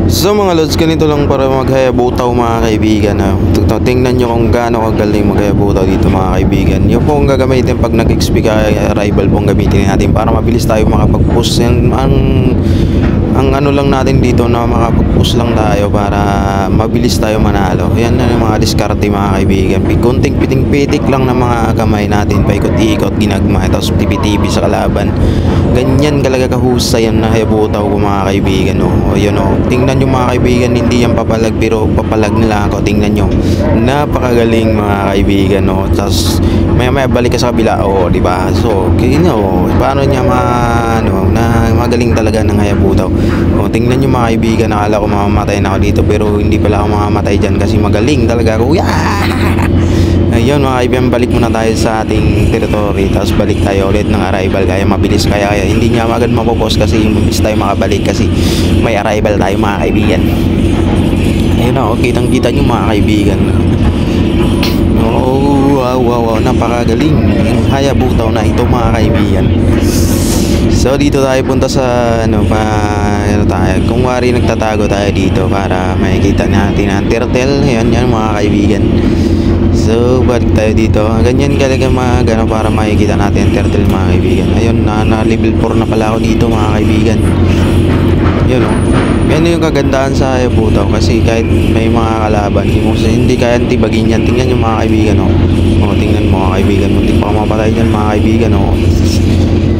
So mga lods, ganito lang para maghayabutaw mga kaibigan. Tingnan nyo kung gaano kagaling maghayabutaw dito mga kaibigan. Yung po ang gagamitin pag nag-XP arrival pong gamitin natin para mabilis tayo makapag-push. Ang ano lang natin dito na makapag-push lang tayo para mabilis tayo manalo. Yan na yung mga diskarte mga kaibigan. Kunting piting-pitik lang ng mga kamay natin, paikot-ikot, ginagma, tapos tibi-tibi sa kalaban. Ganyan talaga kahusay yan na hayabutaw ko mga kaibigan. O yun o, tingnan nyo mga kaibigan, hindi yan papalag pero papalag nila ako. Tingnan nyo, napakagaling mga kaibigan. O, tapos maya balik ka sa kabila. O, diba? So, kaya nyo, paano niya na magaling talaga ng hayabutaw. O, tingnan nyo mga kaibigan, nakala ko mamamatay na ako dito pero hindi pala ako mamamatay dyan kasi magaling talaga ako. Ayun mga kaibigan, balik muna tayo sa ating territory, tapos balik tayo ulit ng arrival. Kaya mabilis, kaya hindi nga agad mapopos kasi mabilis tayo makabalik kasi may arrival tayo mga kaibigan. Ayun o, kitang kita nyo mga kaibigan. Oh, wow, napakagaling yung hayabutaw na ito mga kaibigan. So dito tayo punta sa tayo. Kung wari nagtatago tayo dito para makikita natin ang turtle. Yan mga kaibigan. So balik tayo dito. Ganyan talaga mga para makikita natin ang turtle mga kaibigan. Ayun, na level 4 na pala ako dito mga kaibigan. Yun o. Yan yung kagandahan sa hayabutaw kasi kahit may mga kalaban hindi kaya antibagin yan. Tingnan yung mga kaibigan o. Tingnan mo mga kaibigan, muntik pa mapatay dyan mga kaibigan o.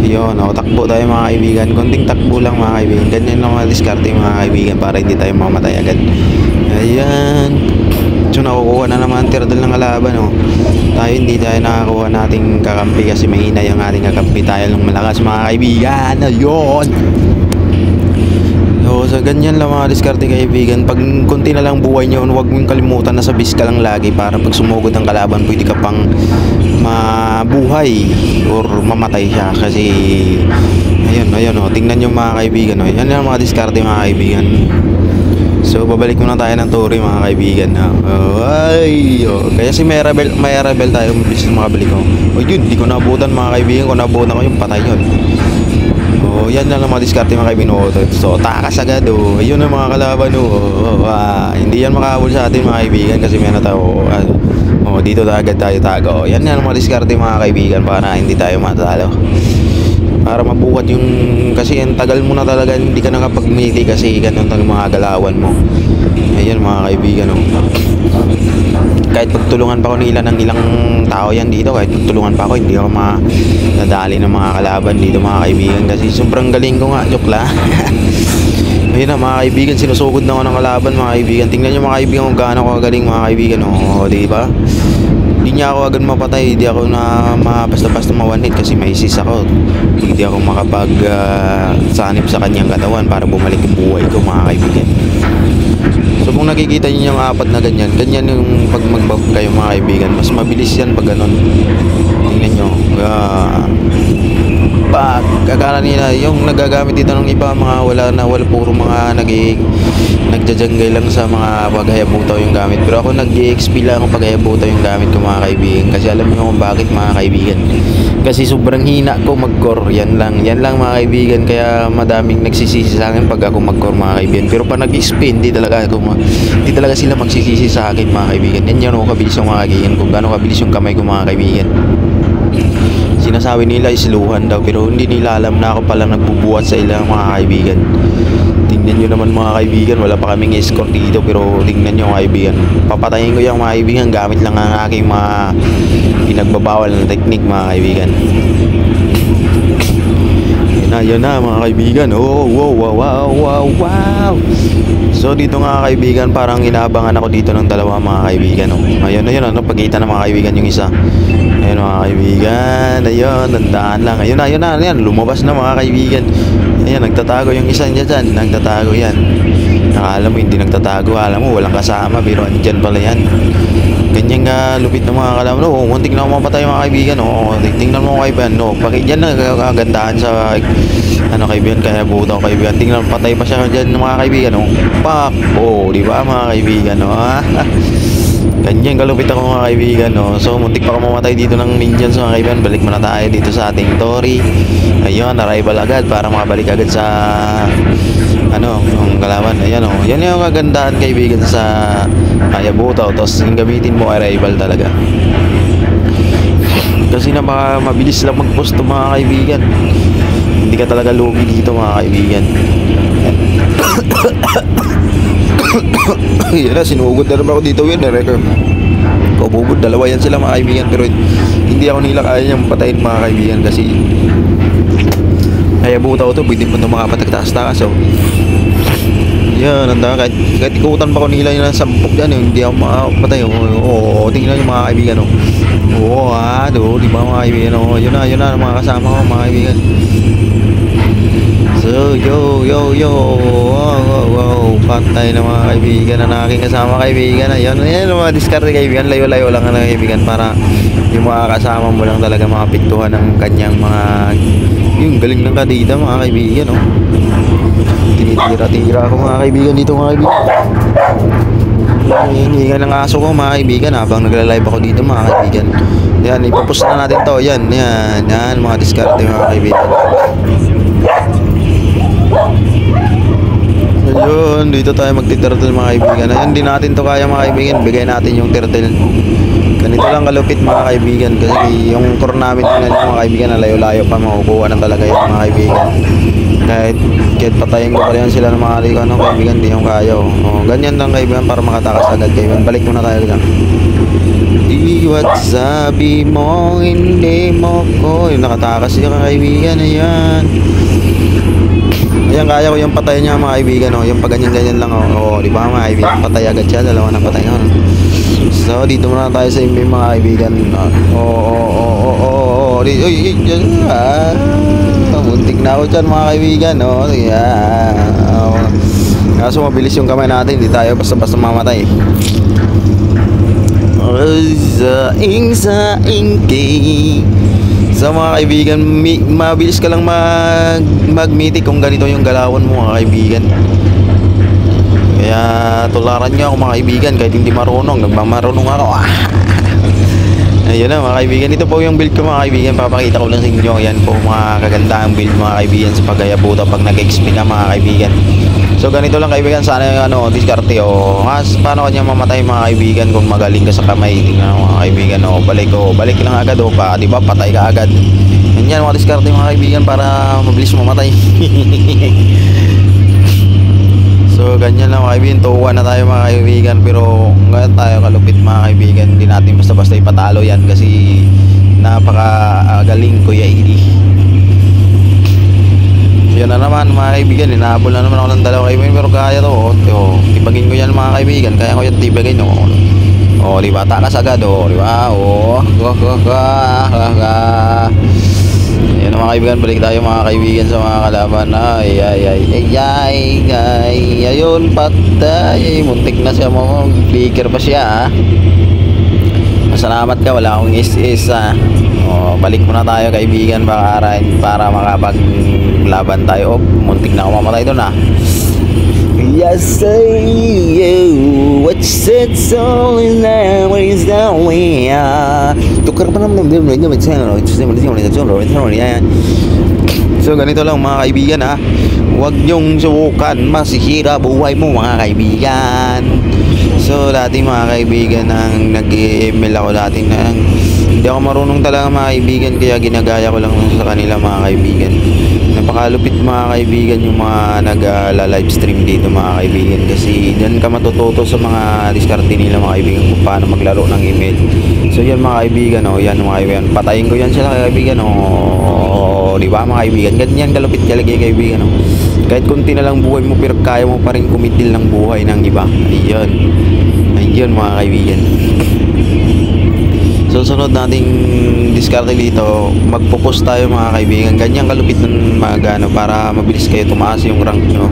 Yun o, takbo tayo mga kaibigan. Konting takbo lang mga kaibigan. Ganyan lang mga diskarte mga kaibigan para hindi tayo mamatay agad. Ayan. So nakukuha na naman ang turtle ng kalaban o. Tayo hindi tayo nakakuha nating kakampi kasi mahina yung ating kakampi. Tayo lang malakas mga kaibigan. Ayun. So ganyan lang mga diskarte kaibigan. Pag konti na lang buhay nyo, huwag mong kalimutan na sa bis ka lang lagi para pag sumugod ang kalaban pwede ka pang mabuhay or mamatay siya kasi ayun o, tingnan nyo mga kaibigan o. Yan lang mga diskarte mga kaibigan. So babalik muna tayo ng Tori mga kaibigan. Kaya may rebel tayo, mabilis na makabalik ko. Yun, di ko naabutan mga kaibigan. Kung naabutan ko yung patay yun. Yan lang mga diskarte mga kaibigan. So takas agad o. Ayun ang mga kalaban o. Hindi yan makahabol sa atin mga kaibigan kasi may tayo. Dito agad tayo tago. Yan lang mga diskarte mga kaibigan para hindi tayo matalo. Para mabukat yung kasi ang tagal mo na talaga hindi ka nakapag-miti kasi ganun ang mga galawan mo. Ayun mga kaibigan o. Kahit pagtulungan pa ako ng ilang tao yan dito, kahit pagtulungan pa ako hindi ako nadali ng mga kalaban dito mga kaibigan kasi sobrang galing ko nga. Joke lang. Ayun na mga kaibigan, sinusugod na ako ng kalaban mga kaibigan. Tingnan nyo mga kaibigan kung gaano ko kagaling mga kaibigan o. Diba? Hindi niya ako agad mapatay, hindi ako na basta-basta mawanit kasi may isis ako. Hindi ako makapag sanip sa kanyang katawan para bumalik yung buhay ko mga kaibigan. So kung nakikita niyo yung apat na ganyan yung pag mag-buff kayo mga kaibigan, mas mabilis yan pag ganun. Tingnan nyo, akala nila yung nagagamit dito ng iba mga wala puro mga nagjajanggay lang sa mga paghayabutaw yung gamit, pero ako nag-XP lang ako paghayabutaw yung gamit ko mga kaibigan kasi alam niyo kung bakit mga kaibigan, kasi sobrang hina ko mag-core. Yan lang mga kaibigan, kaya madaming nagsisisi sa akin pag ako mag-core mga kaibigan, pero pa nag-spin hindi talaga sila magsisisi sa akin mga kaibigan. Yan yung kabilis yung mga kaibigan, kung gaano kabilis yung kamay ko mga kaibigan. Sinasabi nila isluhan daw pero hindi nila alam na ako palang nagbubuhat sa ilang mga kaibigan. Tingnan nyo naman mga kaibigan, wala pa kaming escort dito pero tingnan nyo mga kaibigan, papatayin ko yung mga kaibigan gamit lang ang aking mga pinagbabawal na teknik mga kaibigan. Yun na mga kaibigan. Wow. So dito nga kaibigan, parang inaabangan ako dito ng dalawa mga kaibigan. Ayun, pagkita ng mga kaibigan yung isa. Ayun mga kaibigan, ayun, tandaan lang. Ayun na, lumabas na mga kaibigan. Ayun, nagtatago yung isa dyan, nagtatago yan. Nakala mo hindi nagtatago, alam mo walang kasama pero andyan pala yan. Ganyan nga lupit ng mga kalaban. Muntik na ako mapatay mga kaibigan. Tingnan mo kaibigan. Yan na kagandahan sa kaibigan, kaya buto kaibigan. Tingnan, patay pa siya dyan mga kaibigan. Pak! Diba mga kaibigan? Ganyan kalupit ako mga kaibigan. So muntik pa ako mamatay dito ng minions mga kaibigan. Balik muna tayo dito sa ating Tori. Ayun, arrival agad para makabalik agad sa ano, yung kalaban. Ayan o. Yan yung kagandahan kaibigan sa Hayabusa. Tapos yung gamitin mo ay rival talaga. Kasi mabilis lang mag-post mga kaibigan. Hindi ka talaga lugi dito mga kaibigan. Yan na, sinugod na naman ako dito winner. Kabubod, dalawa yan sila mga kaibigan. Pero hindi ako nila kaya niyang patayin mga kaibigan. Kasi Hayabusa ko to, pwede mo ito makapatagtaas-taas. So yan, kahit ikutan pa ko nila yung sampok dyan, hindi ako makapatay. Tingnan yung mga kaibigan. Di ba mga kaibigan? Yun na mga kasama ko mga kaibigan. So, patay na mga kaibigan na aking kasama kaibigan. Yan mga diskarte kaibigan, layo-layo lang na kaibigan para yung mga kasama mo lang talaga makapiktuhan ng kanyang mga yung galing ng kadida mga kaibigan. Tinitira-tira ako mga kaibigan dito mga kaibigan. Hinihinga ng aso ko mga kaibigan habang nagla-live ako dito mga kaibigan. Yan, ipopost na natin to. Yan mga diskarte mga kaibigan. Ayun, dito tayo magti-turtle mga kaibigan. Ayun, di natin to kaya mga kaibigan. Bigay natin yung turtle. Ganito lang kalupit mga kaibigan. Kasi yung tournament nila mga kaibigan na layo-layo pa, makukuha na talaga yung mga kaibigan. Kahit patayin ko pa rin sila ng mga kaibigan, di yung kaya. Ganyan lang kaibigan para makatakas agad kaibigan. Balik muna tayo lang. Iwat sabi mo, hindi mo ko. Yung nakatakas siya kaibigan. Ayan. Ayan, kaya ko yung patay niya mga kaibigan. Yung pag ganyan lang. Di ba mga kaibigan? Patay agad siya. Dalawa na patay. So, dito muna tayo sa imbi mga kaibigan. Muntik na ako dyan mga kaibigan. Kaso mabilis yung kamay natin. Hindi tayo basta-basta mamatay. Saing So mga kaibigan, mabilis ka lang mag-mythic kung ganito yung galawan mo mga kaibigan. Kaya tularan nyo ako mga kaibigan kahit hindi marunong. Nagmamarunong ako. Ayun na mga kaibigan, ito po yung build ko mga kaibigan. Papakita ko lang sa inyo. Yan po mga kagandang build mga kaibigan sa pag-Hayabusa pag nag-XP ka mga kaibigan. So ganito lang kaibigan, sana yung diskarte paano kanya mamatay mga kaibigan kung magaling ka sa kamay. Tingnan mga kaibigan, balik lang agad di ba patay ka agad. Yan mga diskarte mga kaibigan para mabilis mamatay. So ganyan lang mga kaibigan, tuwa na tayo mga kaibigan. Pero ngayon tayo kalupit mga kaibigan. Hindi natin basta-basta ipatalo yan kasi napakagaling Kuya Idi. Yun na naman mga kaibigan, hinahabol na naman ako ng dalawa kaibigan. Pero kaya to, tibagin ko yan mga kaibigan. Kaya ko yan tibagin. Di ba, takas agad di ba, Yan mga kaibigan, balik tayo mga kaibigan sa mga kalaban. Ayun, patay. Muntik na siya mo, flicker pa siya Masalamat ka, wala akong is balik muna tayo kaibigan para makapaglaban tayo. Muntik na ako mamatay doon Yes, what you said so is that what is that way tukar pa naman So ganito lang mga kaibigan huwag nyong subukan, masihira buhay mo mga kaibigan. So dati mga kaibigan nag-email ako dati hindi ako marunong talaga mga kaibigan, kaya ginagaya ko lang sa kanila mga kaibigan. Napakalupit mga kaibigan yung mga nag-live stream dito mga kaibigan, kasi dyan ka matututo sa mga diskarte nila mga kaibigan kung paano maglaro ng email. So yan mga kaibigan yan mga kaibigan, patayin ko yan sila kaibigan di ba mga kaibigan, ganyan kalupit talaga kaibigan kahit kunti na lang buhay mo pero kaya mo pa rin kumitil ng buhay ng iba. Ayun mga kaibigan. So sunod nating diskarte dito, magpo-post tayo mga kaibigan. Ganyan kalupit ng mga para mabilis kayo tumaas yung rank nyo.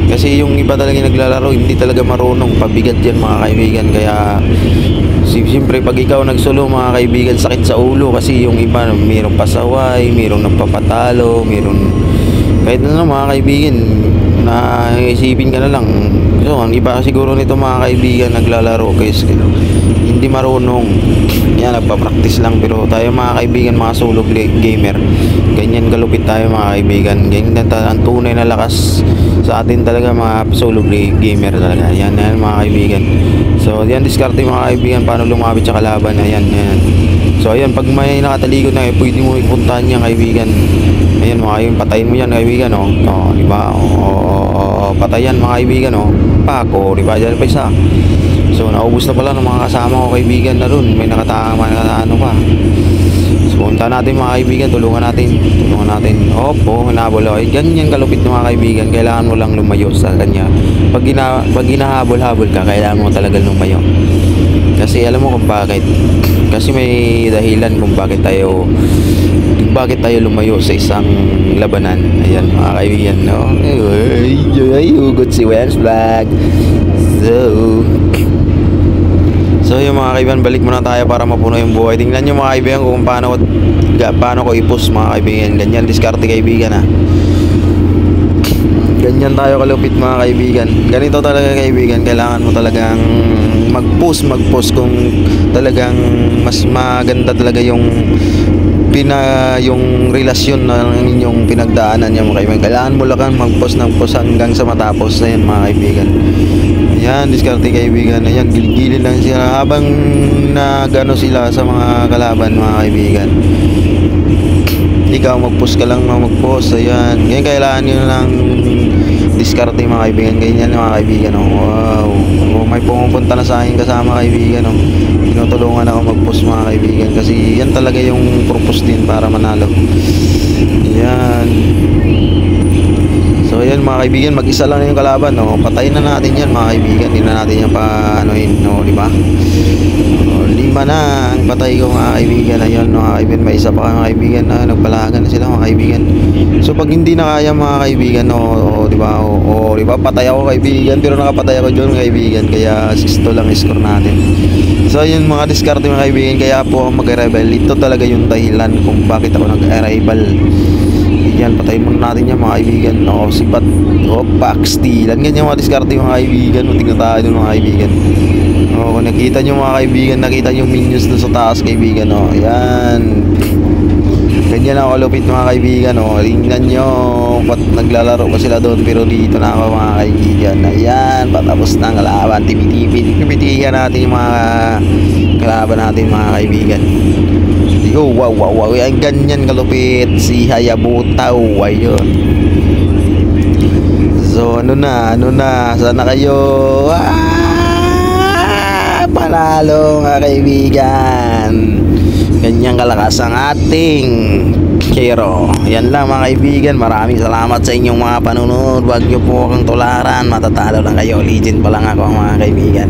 Kasi yung iba talaga naglalaro hindi talaga marunong, pabigat yan mga kaibigan. Kaya siyempre pag ikaw nagsolo mga kaibigan, sakit sa ulo kasi yung iba mayroong pasaway, mayroong nagpapatalo, mayroong kahit ano mga kaibigan, na isipin ka na lang. So, ang iba siguro nito mga kaibigan naglalaro guys, hindi marunong. Yan, nagpa-practice lang. Pero tayo mga kaibigan, mga solo gamer, ganyan kalupit tayo mga kaibigan. Ganyan ang tunay na lakas sa atin talaga mga solo gamer talaga. Yan mga kaibigan. So, yan diskarte mga kaibigan paano lumapit sa kalaban. Ayan. So, ayan, pag may nakatalikod na, pwede mo ipuntahan yan kaibigan. Ayan mga kaibigan, patayin mo yan kaibigan, oh. Oh, diba? Patayan mga kaibigan, oh. Pako, diba? Diyan pa isa. So, naubos na pala ng mga kasama ko kaibigan na ron. May nakatama na ano pa. So, punta natin mga kaibigan, tulungan natin. Opo, hinabol ako. Ganyan kalupit mga kaibigan. Kailangan mo lang lumayo sa kanya. Pag hinahabol-habol ka, kailangan mo talaga lumayo. Kasi alam mo kung bakit. Kasi may dahilan kung bakit tayo lumayo sa isang labanan. Ayan mga kaibigan, no? Ay, hugot si Wens Vlog. So yung mga kaibigan, balik muna tayo para mapuno yung buhay. Tingnan nyo mga kaibigan kung paano ko i-post mga kaibigan. Ganyan, diskarte kaibigan, ha. Ganyan tayo kalupit mga kaibigan. Ganito talaga kaibigan. Kailangan mo talagang mag-post kung talagang mas maganda talaga yung relasyon ng inyong pinagdaanan niya mga kaibigan. Kailangan mo lang mag-post hanggang sa matapos na yan mga kaibigan. Ayan, diskarte kaibigan. Ayan, gilid-gilid lang sila habang nagano sila sa mga kalaban mga kaibigan. Ikaw mag-post ka lang, mag-post. Ayan, ganyan kailangan nyo ng diskarte mga kaibigan. Ganyan mga kaibigan, oh. Wow, may pumupunta na sa akin kasama kaibigan, oh. Tinutulungan ako mag-post mga kaibigan kasi yan talaga yung purpose din para manalo. Ayan. So ayan mga kaibigan, mag-isa lang yung kalaban, no? Patayin na natin yan mga kaibigan. Hindi na natin yan paanohin, no? Diba? O, 5 na ang patay ko mga kaibigan. Ayun mga kaibigan, may isa pa mga kaibigan na nagpalagan na sila mga kaibigan. So pag hindi na kaya mga kaibigan, diba? Diba? Patay ako kaibigan, pero nakapatay ako dyan kaibigan. Kaya 6-2 lang score natin. So yun mga diskarte mga kaibigan. Kaya po ako mag-rebel. Ito talaga yung dahilan kung bakit ako nag-rebel. Yan, patayin muna natin yan mga kaibigan. Sipat, backstealan. Ganyan mga diskarte mga kaibigan. Tingnan tayo dun mga kaibigan. Kung nakita nyo mga kaibigan, nakita nyo minions dun sa taas kaibigan. Yan. Ganyan ako kalupit mga kaibigan. Tingnan nyo, naglalaro pa sila doon, pero dito na ako mga kaibigan. Ayan, patapos na ang kalaban. Tipitihan natin yung mga kalaban natin mga kaibigan. Wow. Yan, ganyan kalupit si Hayabuta. Ayun. So, ano na? Sana kayo? Panalo mga kaibigan. Ganyan kalakas ang ating hero. Yan lang mga kaibigan. Maraming salamat sa inyong mga panunood. Huwag nyo po akong tularan. Matatalo lang kayo. Legend pa lang ako mga kaibigan.